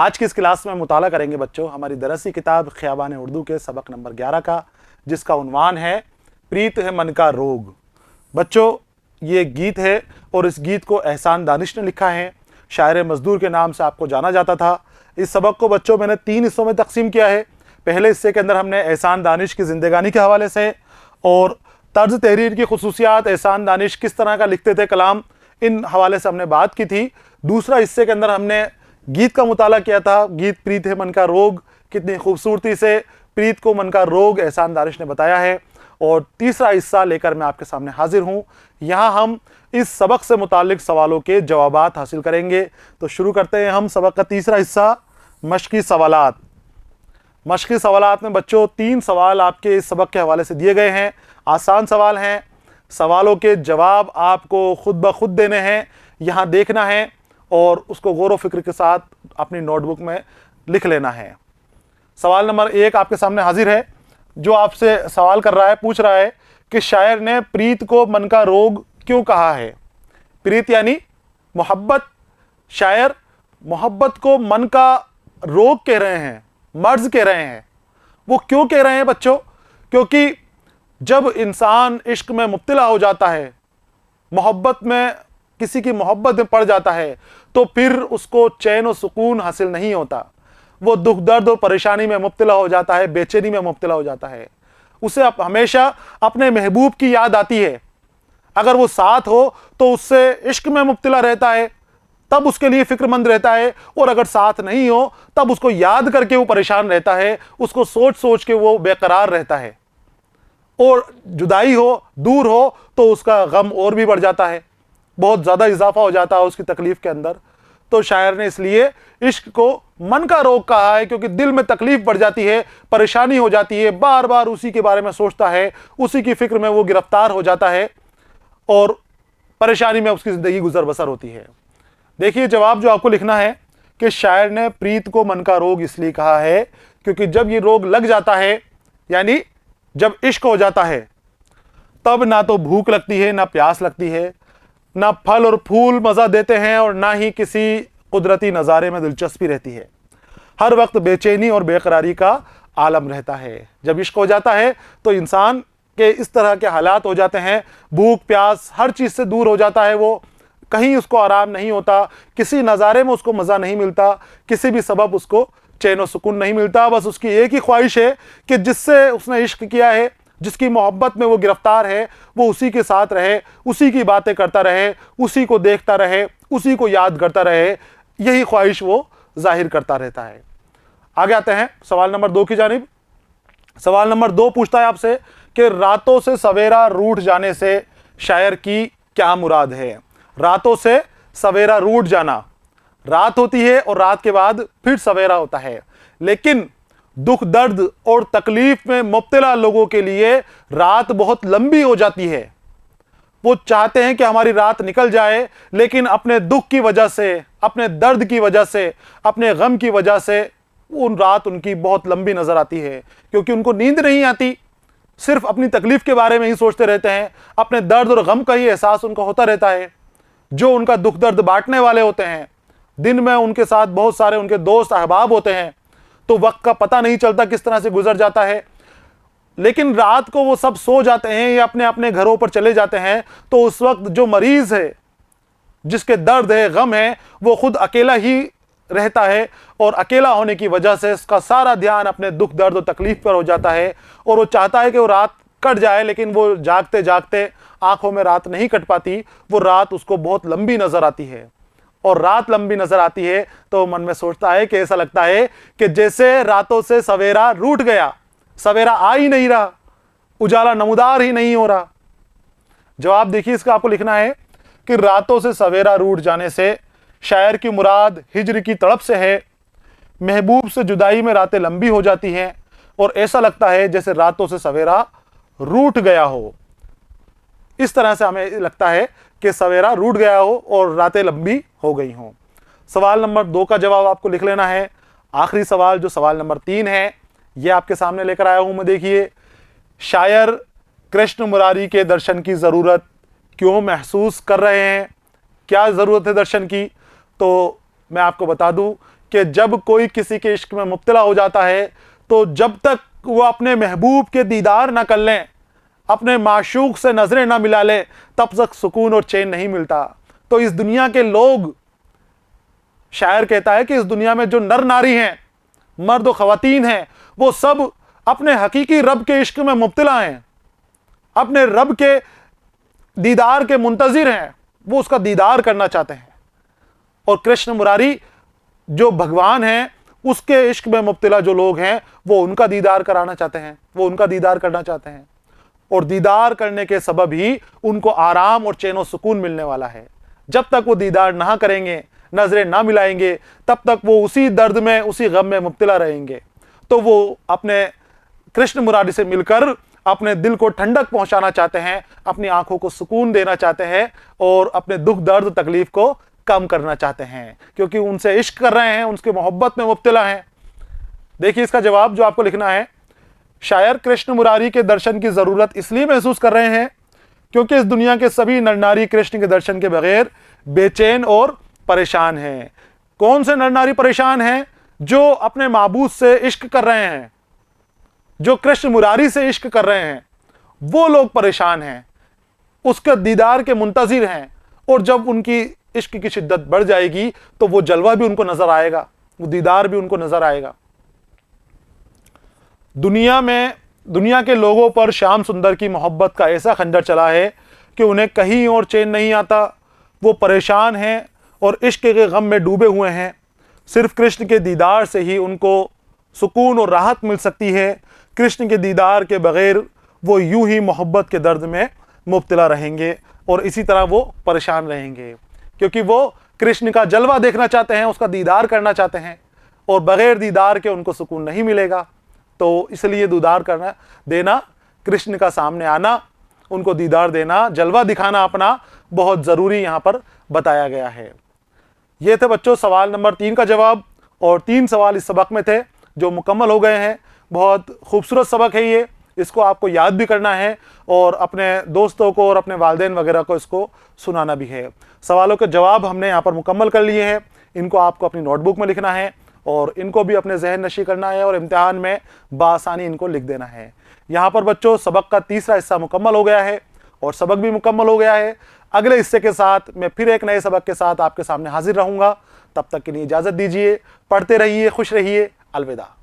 आज की इस क्लास में मुताला करेंगे बच्चों हमारी दरसी किताब ख़ियाबान उर्दू के सबक नंबर 11 का, जिसका उन्वान है प्रीत है मन का रोग। बच्चों ये गीत है और इस गीत को एहसान दानिश ने लिखा है। शायर मजदूर के नाम से आपको जाना जाता था। इस सबक को बच्चों मैंने 3 हिस्सों में तकसीम किया है। पहले हिस्से के अंदर हमने एहसान दानिश की ज़िंदगानी के हवाले से और तर्ज तहरीर की खुसूसियात, एहसान दानिश किस तरह का लिखते थे कलाम, इन हवाले से हमने बात की थी। दूसरा हिस्से के अंदर हमने गीत का मुताला किया था। गीत प्रीत है मन का रोग, कितनी खूबसूरती से प्रीत को मन का रोग एहसान दानिश ने बताया है। और तीसरा हिस्सा लेकर मैं आपके सामने हाजिर हूँ। यहाँ हम इस सबक से मुतालिक सवालों के जवाबात हासिल करेंगे। तो शुरू करते हैं हम सबक का तीसरा हिस्सा, मश्की सवालात। मश्की सवालात में बच्चों 3 सवाल आपके इस सबक के हवाले से दिए गए हैं। आसान सवाल हैं। सवालों के जवाब आपको खुद ब खुद देने हैं, यहाँ देखना है और उसको गौर व फिक्र के साथ अपनी नोटबुक में लिख लेना है। सवाल नंबर 1 आपके सामने हाजिर है। जो आपसे सवाल कर रहा है, पूछ रहा है कि शायर ने प्रीत को मन का रोग क्यों कहा है। प्रीत यानी मोहब्बत। शायर मोहब्बत को मन का रोग कह रहे हैं, मर्ज कह रहे हैं। वो क्यों कह रहे हैं बच्चों? क्योंकि जब इंसान इश्क में मुब्तला हो जाता है, मोहब्बत में, किसी की मोहब्बत में पड़ जाता है, तो फिर उसको चैन और सुकून हासिल नहीं होता। वो दुख दर्द और परेशानी में मुब्तला हो जाता है, बेचैनी में मुब्तला हो जाता है। उसे हमेशा अपने महबूब की याद आती है। अगर वो साथ हो तो उससे इश्क में मुब्तला रहता है, तब उसके लिए फिक्रमंद रहता है। और अगर साथ नहीं हो तब उसको याद करके वो परेशान रहता है, उसको सोच सोच के वो बेकरार रहता है। और जुदाई हो, दूर हो, तो उसका गम और भी बढ़ जाता है, बहुत ज़्यादा इजाफा हो जाता है उसकी तकलीफ के अंदर। तो शायर ने इसलिए इश्क को मन का रोग कहा है, क्योंकि दिल में तकलीफ बढ़ जाती है, परेशानी हो जाती है, बार बार उसी के बारे में सोचता है, उसी की फिक्र में वो गिरफ्तार हो जाता है और परेशानी में उसकी ज़िंदगी गुजर बसर होती है। देखिए जवाब जो आपको लिखना है कि शायर ने प्रीत को मन का रोग इसलिए कहा है क्योंकि जब ये रोग लग जाता है, यानी जब इश्क हो जाता है, तब ना तो भूख लगती है, ना प्यास लगती है, ना फल और फूल मज़ा देते हैं और ना ही किसी कुदरती नज़ारे में दिलचस्पी रहती है। हर वक्त बेचैनी और बेकरारी का आलम रहता है। जब इश्क हो जाता है तो इंसान के इस तरह के हालात हो जाते हैं, भूख प्यास हर चीज़ से दूर हो जाता है। वो कहीं उसको आराम नहीं होता, किसी नज़ारे में उसको मज़ा नहीं मिलता, किसी भी सबब उसको चैन और सुकून नहीं मिलता। बस उसकी एक ही ख्वाहिश है कि जिससे उसने इश्क किया है, जिसकी मोहब्बत में वो गिरफ्तार है, वो उसी के साथ रहे, उसी की बातें करता रहे, उसी को देखता रहे, उसी को याद करता रहे। यही ख्वाहिश वो जाहिर करता रहता है। आगे आते हैं सवाल नंबर 2 की जानिब। सवाल नंबर 2 पूछता है आपसे कि रातों से सवेरा रूठ जाने से शायर की क्या मुराद है। रातों से सवेरा रूठ जाना, रात होती है और रात के बाद फिर सवेरा होता है, लेकिन दुख दर्द और तकलीफ में मुब्तला लोगों के लिए रात बहुत लंबी हो जाती है। वो चाहते हैं कि हमारी रात निकल जाए, लेकिन अपने दुख की वजह से, अपने दर्द की वजह से, अपने गम की वजह से उन रात उनकी बहुत लंबी नजर आती है, क्योंकि उनको नींद नहीं आती, सिर्फ अपनी तकलीफ के बारे में ही सोचते रहते हैं, अपने दर्द और गम का ही एहसास उनको होता रहता है। जो उनका दुख दर्द बांटने वाले होते हैं, दिन में उनके साथ बहुत सारे उनके दोस्त अहबाब होते हैं, तो वक्त का पता नहीं चलता किस तरह से गुजर जाता है। लेकिन रात को वो सब सो जाते हैं या अपने अपने घरों पर चले जाते हैं, तो उस वक्त जो मरीज है, जिसके दर्द है, गम है, वो खुद अकेला ही रहता है और अकेला होने की वजह से उसका सारा ध्यान अपने दुख दर्द और तकलीफ पर हो जाता है और वो चाहता है कि वो रात कट जाए, लेकिन वो जागते जागते आंखों में रात नहीं कट पाती। वो रात उसको बहुत लंबी नजर आती है और रात लंबी नजर आती है तो मन में सोचता है कि ऐसा लगता है कि जैसे रातों से सवेरा रूठ गया, सवेरा आ ही नहीं रहा, उजाला नमूदार ही नहीं हो रहा। जवाब देखिए इसका आपको लिखना है कि रातों से सवेरा रूठ जाने से शायर की मुराद हिज्र की तड़प से है। महबूब से जुदाई में रातें लंबी हो जाती हैं और ऐसा लगता है जैसे रातों से सवेरा रूठ गया हो। इस तरह से हमें लगता है कि सवेरा रूठ गया हो और रातें लंबी हो गई हों। सवाल नंबर 2 का जवाब आपको लिख लेना है। आखिरी सवाल जो सवाल नंबर 3 है, यह आपके सामने लेकर आया हूं मैं। देखिए, शायर कृष्ण मुरारी के दर्शन की ज़रूरत क्यों महसूस कर रहे हैं? क्या ज़रूरत है दर्शन की? तो मैं आपको बता दूं कि जब कोई किसी के इश्क में मुब्तला हो जाता है तो जब तक वो अपने महबूब के दीदार ना कर लें, अपने माशूक से नजरें ना मिला लें, तब तक सुकून और चैन नहीं मिलता। तो इस दुनिया के लोग, शायर कहता है कि इस दुनिया में जो नर नारी हैं, मर्द और ख़वातीन हैं, वो सब अपने हकीकी रब के इश्क में मुब्तला हैं, अपने रब के दीदार के मुंतज़िर हैं, वो उसका दीदार करना चाहते हैं। और कृष्ण मुरारी जो भगवान हैं, उसके इश्क में मुब्तला जो लोग हैं, वो उनका दीदार कराना चाहते हैं, वो उनका दीदार करना चाहते हैं। और दीदार करने के सबब ही उनको आराम और चैन और सुकून मिलने वाला है। जब तक वो दीदार ना करेंगे, नजरें ना मिलाएंगे, तब तक वो उसी दर्द में, उसी गम में मुब्तला रहेंगे। तो वो अपने कृष्ण मुरारी से मिलकर अपने दिल को ठंडक पहुंचाना चाहते हैं, अपनी आंखों को सुकून देना चाहते हैं और अपने दुख दर्द तकलीफ को कम करना चाहते हैं, क्योंकि उनसे इश्क कर रहे हैं, उनकी मोहब्बत में मुब्तला हैं। देखिए इसका जवाब जो आपको लिखना है, शायर कृष्ण मुरारी के दर्शन की जरूरत इसलिए महसूस कर रहे हैं क्योंकि इस दुनिया के सभी नर नारी कृष्ण के दर्शन के बगैर बेचैन और परेशान हैं। कौन से नर नारी परेशान हैं? जो अपने माबूद से इश्क कर रहे हैं, जो कृष्ण मुरारी से इश्क कर रहे हैं, वो लोग परेशान हैं, उसके दीदार के मुंतज़िर हैं। और जब उनकी इश्क की शिद्दत बढ़ जाएगी तो वो जलवा भी उनको नजर आएगा, वो दीदार भी उनको नजर आएगा। दुनिया के लोगों पर श्याम सुंदर की मोहब्बत का ऐसा खंजर चला है कि उन्हें कहीं और चैन नहीं आता। वो परेशान हैं और इश्क के गम में डूबे हुए हैं। सिर्फ कृष्ण के दीदार से ही उनको सुकून और राहत मिल सकती है। कृष्ण के दीदार के बगैर वो यूं ही मोहब्बत के दर्द में मुब्तला रहेंगे और इसी तरह वो परेशान रहेंगे, क्योंकि वो कृष्ण का जलवा देखना चाहते हैं, उसका दीदार करना चाहते हैं, और बगैर दीदार के उनको सुकून नहीं मिलेगा। तो इसलिए दीदार करना देना, कृष्ण का सामने आना, उनको दीदार देना, जलवा दिखाना अपना बहुत ज़रूरी यहाँ पर बताया गया है। ये थे बच्चों सवाल नंबर 3 का जवाब, और 3 सवाल इस सबक में थे जो मुकम्मल हो गए हैं। बहुत खूबसूरत सबक है ये, इसको आपको याद भी करना है और अपने दोस्तों को और अपने वालिदैन वगैरह को इसको सुनाना भी है। सवालों के जवाब हमने यहाँ पर मुकम्मल कर लिए हैं। इनको आपको अपनी नोटबुक में लिखना है और इनको भी अपने जहन नशी करना है और इम्तिहान में बासानी इनको लिख देना है। यहाँ पर बच्चों सबक का तीसरा हिस्सा मुकम्मल हो गया है और सबक भी मुकम्मल हो गया है। अगले हिस्से के साथ मैं फिर एक नए सबक के साथ आपके सामने हाजिर रहूँगा। तब तक के लिए इजाज़त दीजिए। पढ़ते रहिए, खुश रहिए। अलविदा।